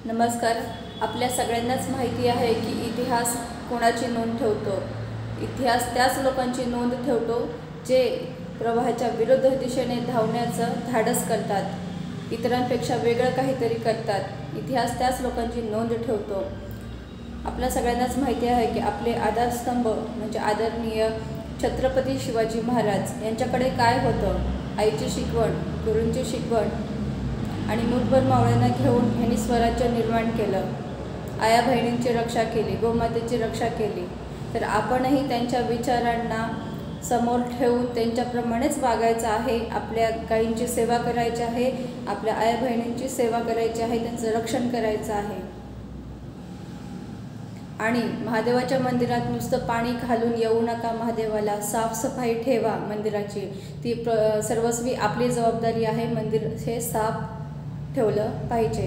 नमस्कार. आपल्या सगळ्यांनाच माहिती आहे की इतिहास कोणाची नोंद ठेवतो. इतिहास त्याच लोकांची नोंद ठेवतो जे प्रवाहाच्या विरुद्ध दिशेने धावण्याचं धाडस करतात, इतरांपेक्षा वेगळं काहीतरी करतात. इतिहास त्याच लोकांची नोंद ठेवतो. आपल्या सगळ्यांनाच माहिती आहे की आपले आधारस्तंभ म्हणजे आदरणीय छत्रपती शिवाजी महाराज यांच्याकडे काय होतं? आईची शिकवण, गुरूंची शिकवण आणि मूठभर मावळ्यांना घेऊन यांनी स्वराज्य निर्माण केलं. आया बहिणींची रक्षा केली, गोमातेची रक्षा केली. तर आपणही त्यांच्या विचारांना समोर ठेवून त्यांच्याप्रमाणेच वागायचं आहे. आपल्या गायींची सेवा करायची आहे, आपल्या आया बहिणींची सेवा करायची आहे, त्यांचं रक्षण करायचं आहे. आणि महादेवाच्या मंदिरात नुसतं पाणी घालून येऊ नका. महादेवाला साफसफाई ठेवा मंदिराची. ती सर्वस्वी आपली जबाबदारी आहे. मंदिर हे साफ ठेवलं पाहिजे.